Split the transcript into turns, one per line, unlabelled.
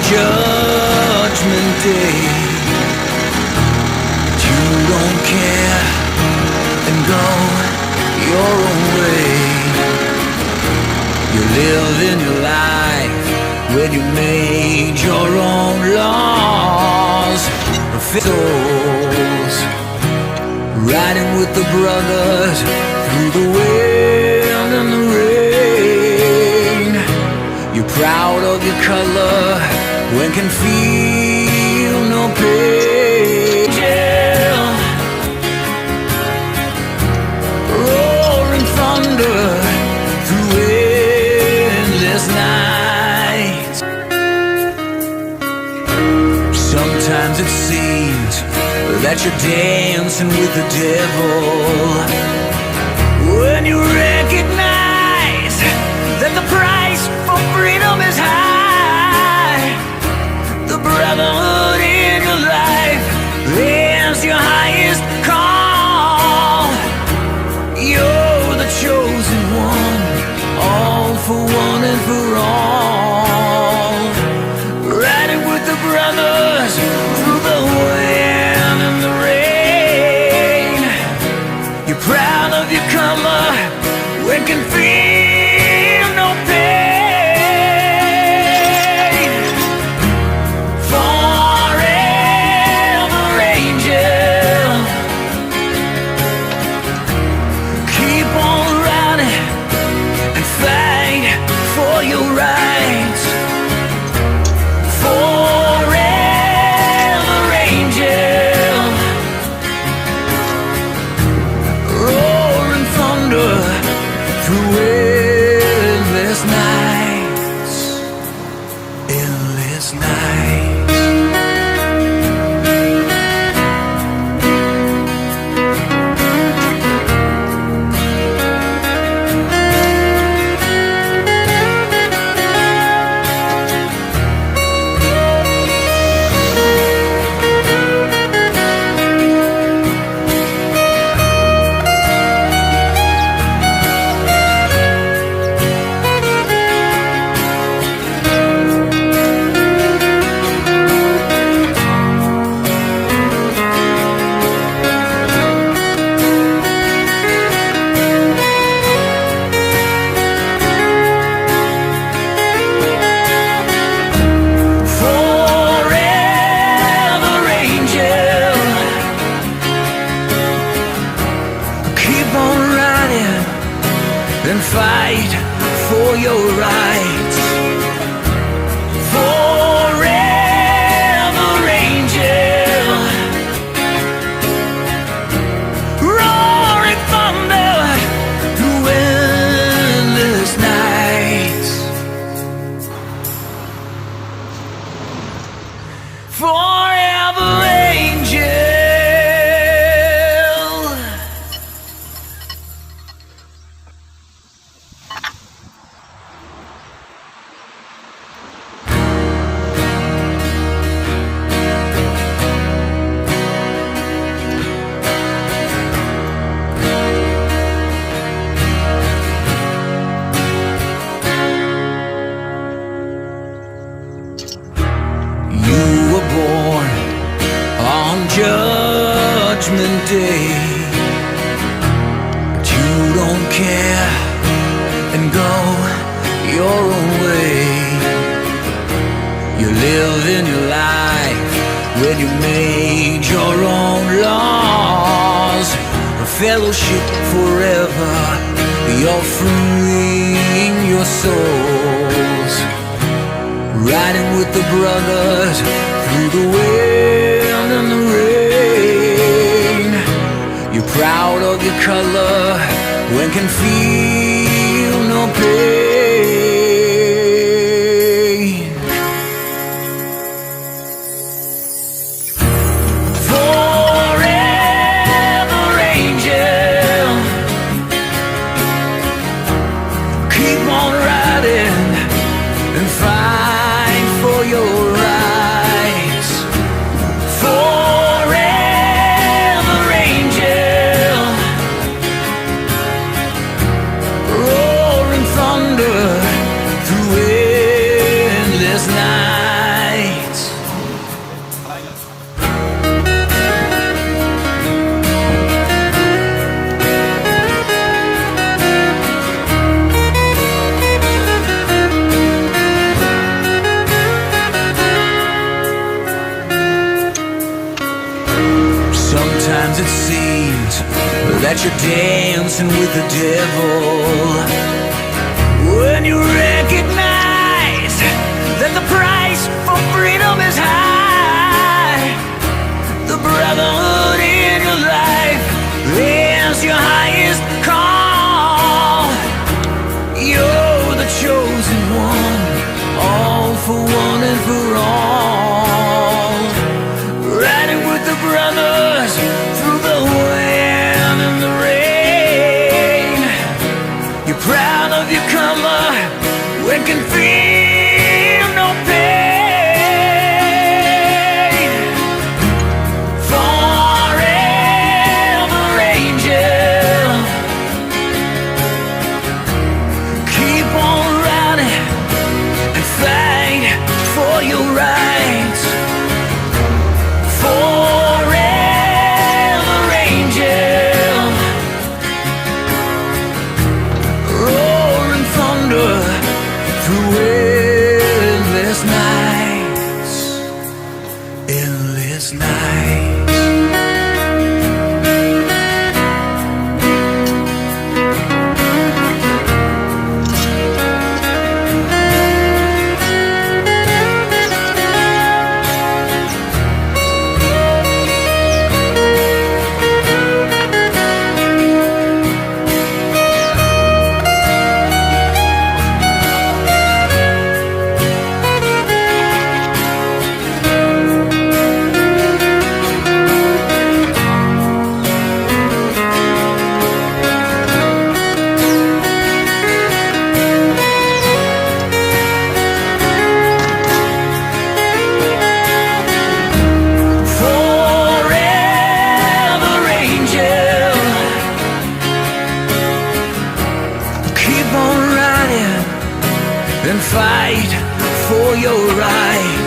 Judgment Day. But you don't care and go your own way. You live in your life when you made your own laws. Souls riding with the brothers through the wind and the rain. You're proud of your color when can feel no pain. Roaring thunder through endless nights. Sometimes it seems that you're dancing with the devil when you recognize that the price for freedom is high. The brotherhood in your life is your highest call. You're the chosen one, all for one and for all. Riding with the brothers through the wind and the rain. You're proud of your color when can feel no pain. Forever angel, keep on riding and fight for your rights. Forever angel, roaring thunder through endless nights, endless nights. And fight for your rights. Forever angel, roaring thunder through endless nights. Forever angel. Judgment Day, but you don't care and go your own way. You live in your life when you made your own laws. A fellowship forever, you're freeing your souls. Riding with the brothers through the wind and the rain. You're proud of your color when can feel no pain. Forever angel, keep on riding and fight for your rights. Forever angel, roaring thunder through endless night. dancing with the devil. When you recognize that the price for freedom is high, the brotherhood in your life is your highest call. You're the chosen one, all for one and for all. Riding with the brothers through the wind and the rain. You're proud of your color when can feel no pain. Forever angel, keep on riding and fight for your rights. Forever angel, roaring thunder through endless nights, endless nights. And fight for your right.